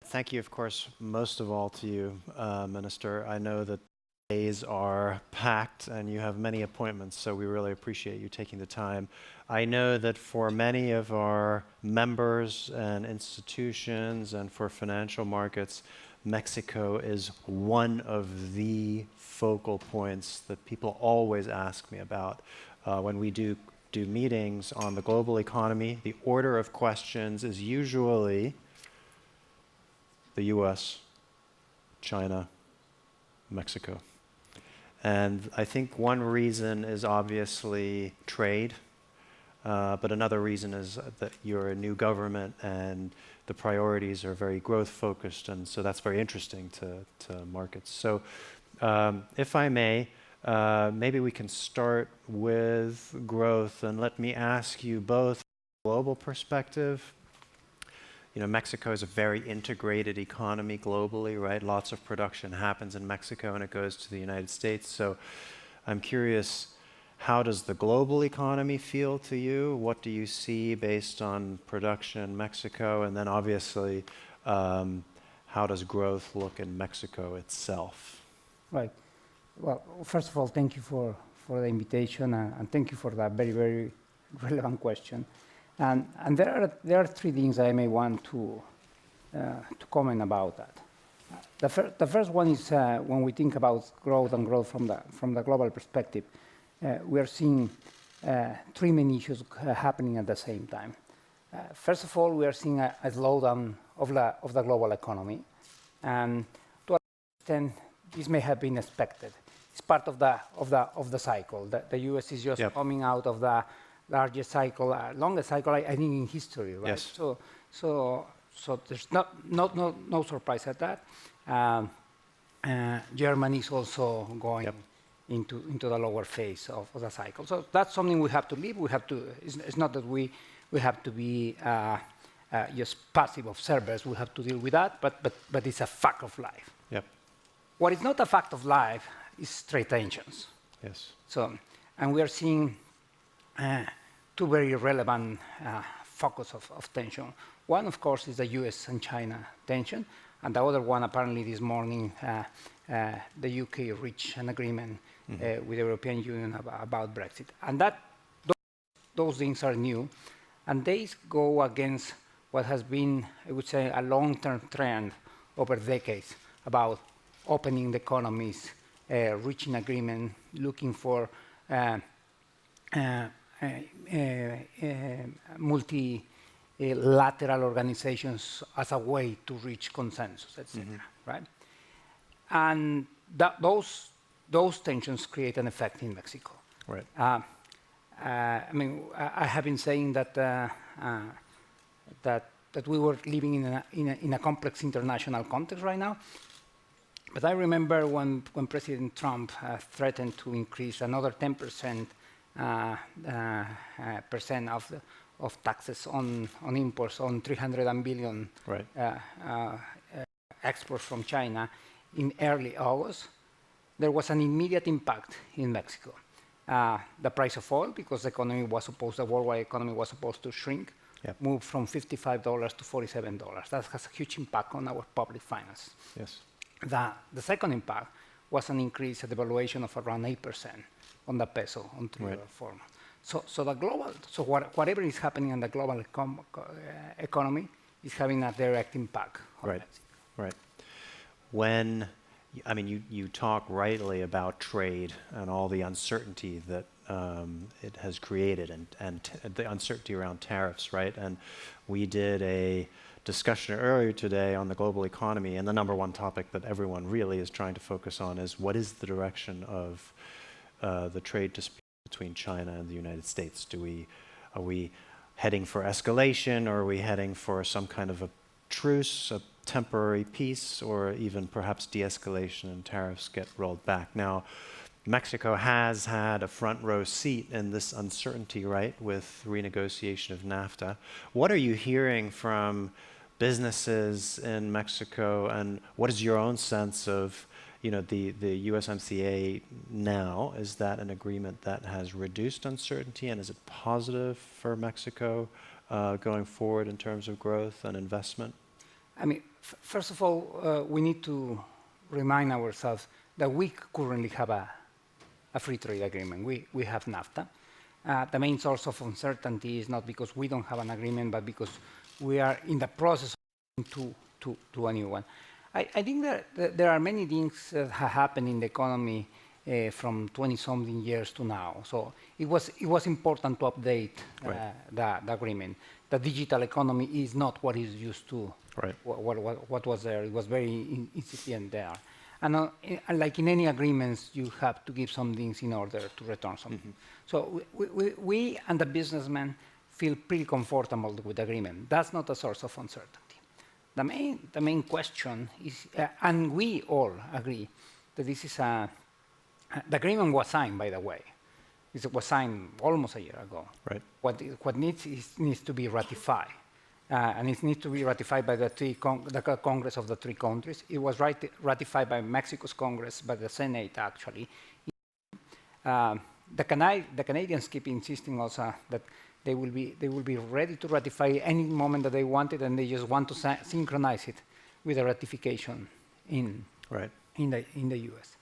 Thank you, of course, most of all to you, Minister. I know that days are packed and you have many appointments, so we really appreciate you taking the time. I know that for many of our members and institutions and for financial markets, Mexico is one of the focal points that people always ask me about. When we do meetings on the global economy, the order of questions is usually the US, China, Mexico. And I think one reason is obviously trade, but another reason is that you're a new government and the priorities are very growth focused, and so that's very interesting to markets. So if I may, maybe we can start with growth, and let me ask you both from a global perspective. You know, Mexico is a very integrated economy globally, right? Lots of production happens in Mexico and it goes to the United States. So I'm curious, how does the global economy feel to you? What do you see based on production in Mexico? And then obviously, how does growth look in Mexico itself? Right. Well, first of all, thank you for the invitation and thank you for that very, very relevant question. And there are three things I may want to comment about that. The first one is when we think about growth and growth from the global perspective, we are seeing three main issues happening at the same time. First of all, we are seeing a slowdown of the global economy, and to an extent, this may have been expected. It's part of the cycle. The U.S. is just coming out of the largest cycle, longest cycle, I think, in history, right? Yes. So there's no surprise at that. Germany is also going into the lower phase of the cycle. So that's something we have to live. We have to. It's not that we have to be just passive observers. We have to deal with that. But it's a fact of life. Yep. What is not a fact of life is trade tensions. Yes. So, and we are seeing two very relevant focus of tension. One, of course, is the US and China tension, and the other one, apparently this morning, the UK reached an agreement with the European Union about Brexit. And those things are new, and they go against what has been, I would say, a long-term trend over decades about opening the economies, reaching agreement, looking for multilateral organizations as a way to reach consensus, etc. Right? And those tensions create an effect in Mexico. Right. I mean, I have been saying that that we were living in a complex international context right now. But I remember when President Trump threatened to increase another 10% of taxes on imports on 300 billion exports from China in early August, there was an immediate impact in Mexico. The price of oil, because the worldwide economy was supposed to shrink, moved from $55 to $47. That has a huge impact on our public finance. Yes. The second impact was an increase, a devaluation of around 8% on the peso on 3 or 4 months. So whatever is happening in the global economy is having a direct impact on Mexico. Right. When, I mean, you talk rightly about trade and all the uncertainty that it has created and the uncertainty around tariffs, right? And we did a discussion earlier today on the global economy, and the number one topic that everyone really is trying to focus on is what is the direction of the trade dispute between China and the United States? Are we heading for escalation, or are we heading for some kind of a truce, a temporary peace, or even perhaps de-escalation and tariffs get rolled back? Now, Mexico has had a front row seat in this uncertainty, right, with renegotiation of NAFTA. What are you hearing from businesses in Mexico, and what is your own sense of, you know, the USMCA now? Is that an agreement that has reduced uncertainty, and is it positive for Mexico going forward in terms of growth and investment? I mean, first of all, we need to remind ourselves that we currently have a free trade agreement. We have NAFTA. The main source of uncertainty is not because we don't have an agreement, but because we are in the process to a new one. I think that there are many things that have happened in the economy from 20-something years to now. So it was important to update the agreement. The digital economy is not what is used to. Right. What was there? It was very incipient there. And like in any agreements, you have to give some things in order to return something. So we and the businessmen feel pretty comfortable with the agreement. That's not a source of uncertainty. The main question is, and we all agree that this is the agreement was signed, by the way. It was signed almost a year ago. Right. What needs to be ratified. And it needs to be ratified by the Congress of the three countries. It was ratified by Mexico's Congress, by the Senate, actually. The Canadians keep insisting also that they will be ready to ratify any moment that they want it, and they just want to synchronize it with a ratification in the U.S.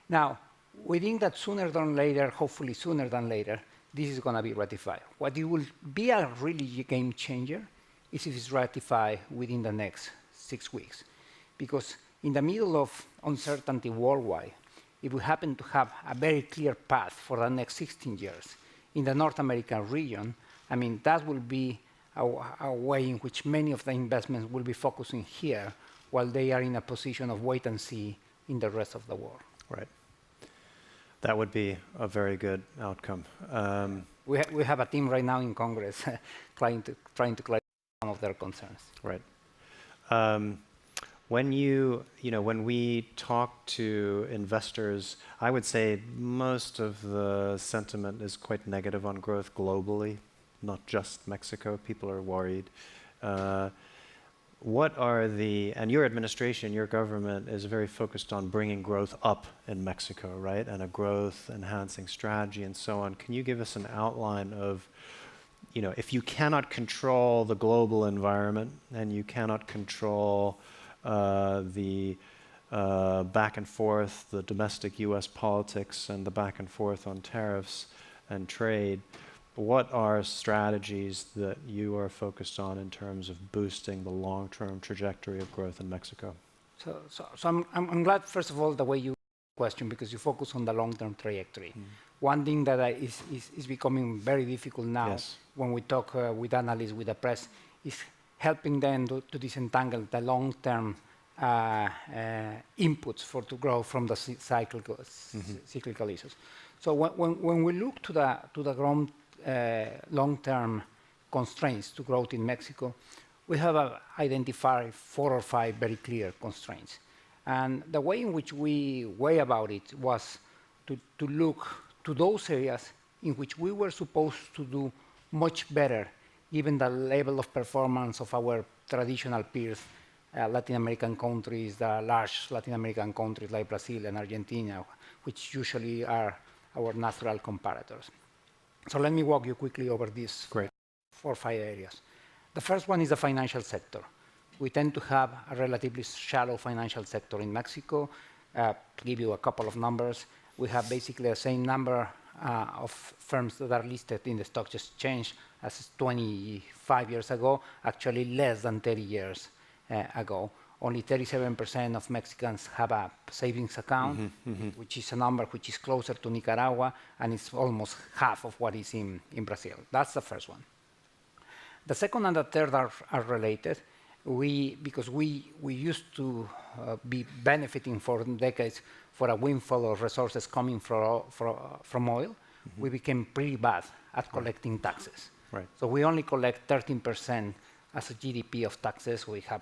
Now, we think that sooner than later, hopefully sooner than later, this is going to be ratified. What it will be a really game changer is if it's ratified within the next 6 weeks. Because in the middle of uncertainty worldwide, if we happen to have a very clear path for the next 16 years in the North American region, I mean, that will be a way in which many of the investments will be focusing here while they are in a position of wait and see in the rest of the world. Right. That would be a very good outcome. We have a team right now in Congress trying to clarify some of their concerns. Right. When we talk to investors, I would say most of the sentiment is quite negative on growth globally, not just Mexico. People are worried. And your administration, your government is very focused on bringing growth up in Mexico, right? And a growth enhancing strategy and so on. Can you give us an outline of, if you cannot control the global environment and you cannot control the back and forth, the domestic U.S. politics and the back and forth on tariffs and trade, what are strategies that you are focused on in terms of boosting the long-term trajectory of growth in Mexico? So I'm glad, first of all, the way you question, because you focus on the long-term trajectory. One thing that is becoming very difficult now when we talk with analysts, with the press, is helping them to disentangle the long-term inputs to grow from the cyclical issues. So when we look to the long-term constraints to growth in Mexico, we have identified 4 or 5 very clear constraints. And the way in which we weigh about it was to look to those areas in which we were supposed to do much better, given the level of performance of our traditional peers, Latin American countries, the large Latin American countries like Brazil and Argentina, which usually are our natural comparators. So let me walk you quickly over these 4 or 5 areas. The first one is the financial sector. We tend to have a relatively shallow financial sector in Mexico. To give you a couple of numbers, we have basically the same number of firms that are listed in the stock exchange as 25 years ago, actually less than 30 years ago. Only 37% of Mexicans have a savings account, which is a number which is closer to Nicaragua, and it's almost half of what is in Brazil. That's the first one. The second and the third are related. Because we used to be benefiting for decades for a windfall of resources coming from oil, we became pretty bad at collecting taxes. Right. So we only collect 13% as a GDP of taxes. We have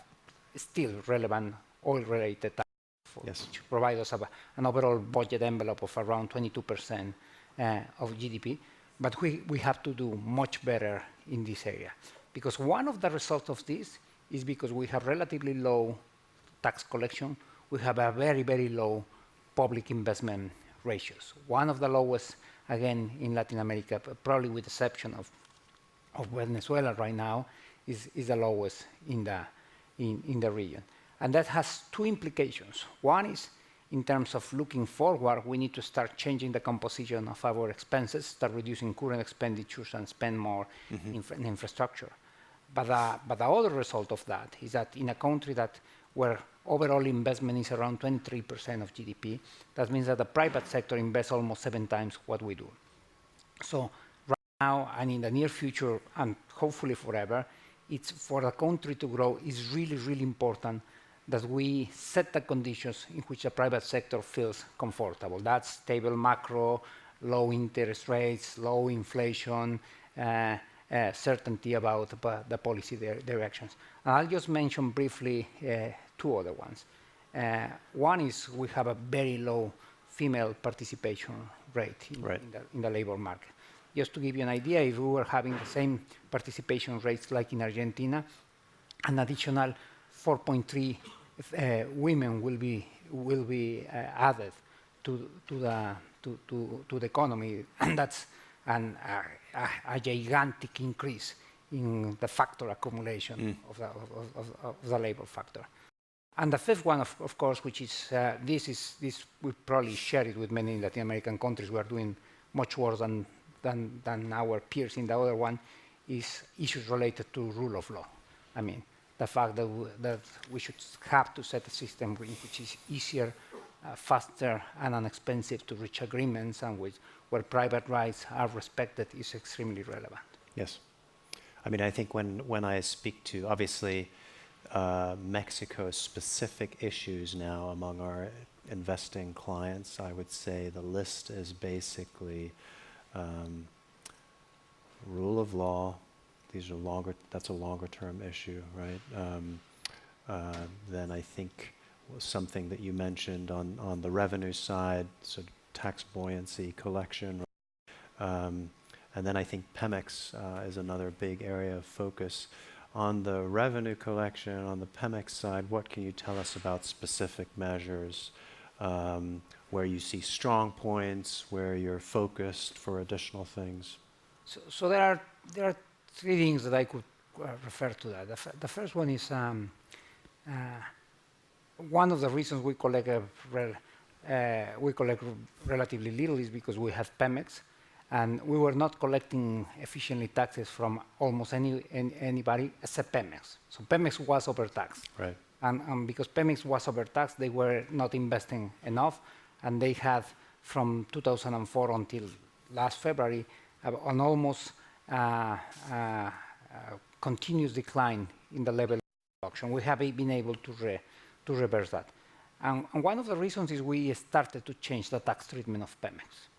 still relevant oil-related taxes, which provide us an overall budget envelope of around 22% of GDP. But we have to do much better in this area. Because one of the results of this is because we have relatively low tax collection, we have a very, very low public investment ratios. One of the lowest, again, in Latin America, probably with the exception of Venezuela right now, is the lowest in in the region. And that has two implications. One is in terms of looking forward, we need to start changing the composition of our expenses, start reducing current expenditures and spend more in infrastructure. But the other result of that is that in a country where overall investment is around 23% of GDP, that means that the private sector invests almost 7 times what we do. So right now and in the near future, and hopefully forever, it's for the country to grow is really, really important that we set the conditions in which the private sector feels comfortable. That's stable macro, low interest rates, low inflation, certainty about the policy directions. And I'll just mention briefly 2 other ones. One is we have a very low female participation rate in the labor market. Just to give you an idea, if we were having the same participation rates like in Argentina, an additional 4.3 women will be added to the economy, and that's a gigantic increase in the factor accumulation of the labor factor. And the fifth one, of course, which is this we probably share it with many Latin American countries. We are doing much worse than our peers in the other one, is issues related to rule of law. I mean, the fact that we should have to set a system which is easier, faster, and inexpensive to reach agreements, and where private rights are respected is extremely relevant. Yes. I mean, I think when I speak to, obviously, Mexico's specific issues now among our investing clients, I would say the list is basically rule of law. These are that's a longer term issue, right? Then I think something that you mentioned on the revenue side, so tax buoyancy, collection, and then I think Pemex is another big area of focus. On the revenue collection, on the Pemex side, what can you tell us about specific measures where you see strong points, where you're focused for additional things? So there are 3 things that I could refer to that. The first one is one of the reasons we collect relatively little is because we have Pemex, and we were not collecting efficiently taxes from almost anybody except Pemex. So Pemex was overtaxed. Right. And because Pemex was overtaxed, they were not investing enough, and they had, from 2004 until last February, an almost continuous decline in the level of production. We have been able to reverse that. And one of the reasons is we started to change the tax treatment of Pemex.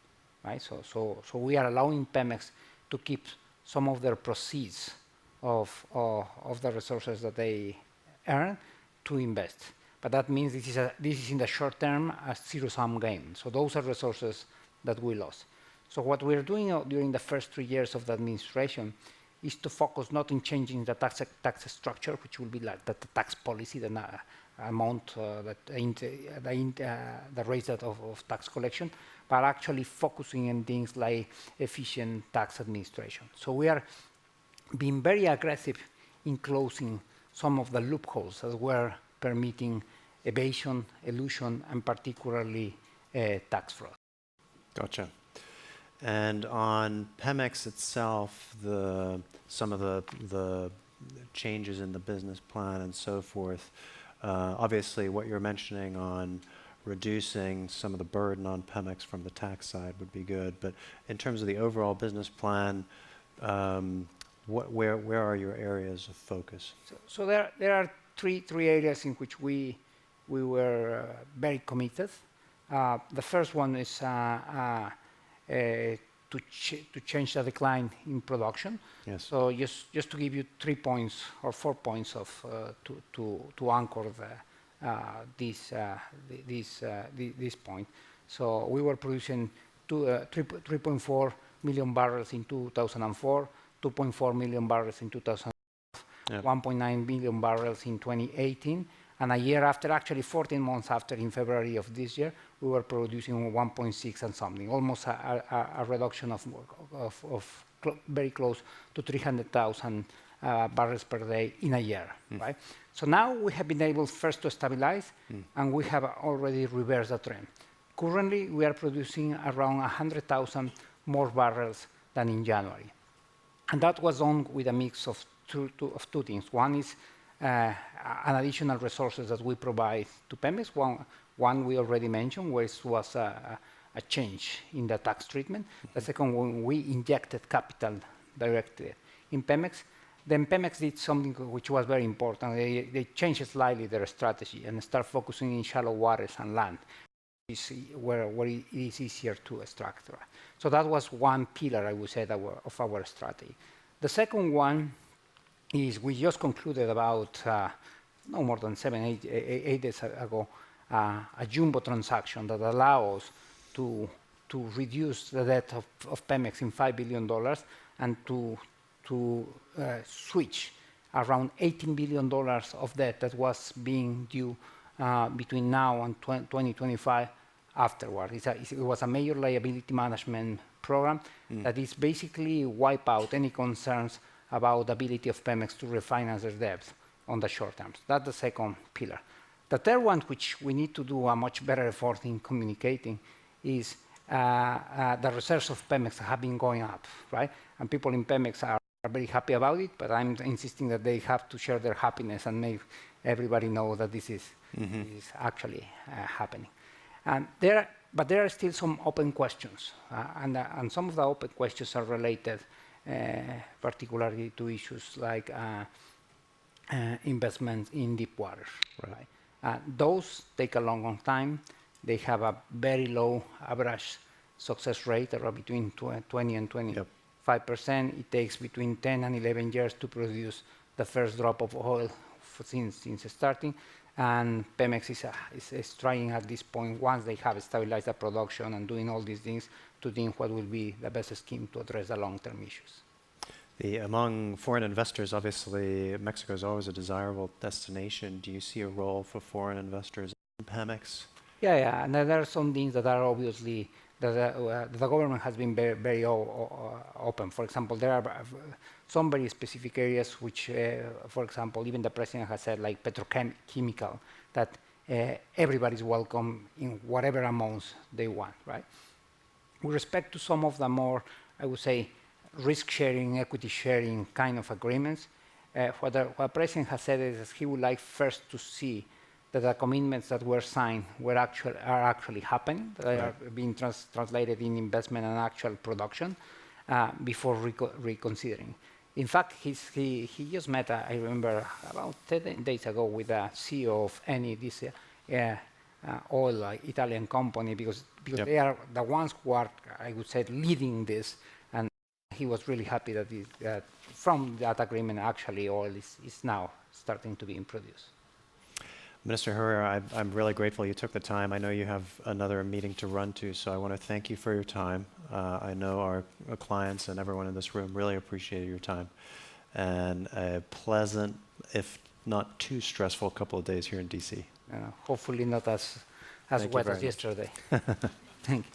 Right? So we are allowing Pemex to keep some of their proceeds of the resources that they earn to invest. But that means this is in the short term a zero-sum game. So those are resources that we lost. So what we're doing during the first 3 years of the administration is to focus not in changing the tax structure, which will be like the tax policy, the amount, the rates of tax collection, but actually focusing on things like efficient tax administration. So we are being very aggressive in closing some of the loopholes that were permitting evasion, elusion, and particularly tax fraud. Gotcha. And on Pemex itself, some of the changes in the business plan and so forth, obviously what you're mentioning on reducing some of the burden on Pemex from the tax side would be good. But in terms of the overall business plan, where are your areas of focus? So there are three areas in which we were very committed. The first one is to change the decline in production. Yes. So just to give you 3 points or 4 points of to anchor this point. So we were producing 3.4 million barrels in 2004, 2.4 million barrels in 2012, 1.9 million barrels in 2018. And a year after, actually 14 months after, in February of this year, we were producing 1.6 and something, almost a reduction of very close to 300,000 barrels per day in a year, right? So now we have been able first to stabilize, and we have already reversed the trend. Currently, we are producing around 100,000 more barrels than in January. And that was done with a mix of two things. One is an additional resources that we provide to Pemex. One we already mentioned, which was a change in the tax treatment. The second one, we injected capital directly in Pemex. Then Pemex did something which was very important. They changed slightly their strategy and start focusing in shallow waters and land, where it is easier to extract. So that was one pillar, I would say, of our strategy. The second one is we just concluded about no more than 8 days ago a jumbo transaction that allows us to reduce the debt of Pemex in $5 billion and to switch around $18 billion of debt that was being due between now and 2025 afterward. It was a major liability management program that is basically wipe out any concerns about the ability of Pemex to refinance their debts on the short term. That's the second pillar. The third one, which we need to do a much better effort in communicating, is the reserves of Pemex have been going up, right? And people in Pemex are very happy about it, but I'm insisting that they have to share their happiness and make everybody know that this is actually happening. And there are still some open questions, and some of the open questions are related particularly to issues like investments in deep waters. Right? Those take a long time. They have a very low average success rate, around between 20 and 25%. It takes between 10 and 11 years to produce the first drop of oil since starting. And Pemex is trying at this point, once they have stabilized the production and doing all these things, to think what will be the best scheme to address the long-term issues. Among foreign investors, obviously, Mexico is always a desirable destination. Do you see a role for foreign investors in Pemex? Yeah, and there are some things that are obviously that the government has been very open. For example, there are some very specific areas which, for example, even the president has said, like petrochemical, that everybody's welcome in whatever amounts they want, right? With respect to some of the more, I would say, risk-sharing, equity-sharing kind of agreements, what the president has said is he would like first to see that the commitments that were signed are actually happening, that are being translated in investment and actual production before reconsidering. In fact, he just met, I remember, about 10 days ago with the CEO of this oil Italian company, because they are the ones who are, I would say, leading this. And he was really happy that from that agreement, actually, oil is now starting to be produced. Minister Herrera, I'm really grateful you took the time. I know you have another meeting to run to, so I want to thank you for your time. I know our clients and everyone in this room really appreciated your time. And a pleasant, if not too stressful, couple of days here in DC. Hopefully not as wet as yesterday. Thank you.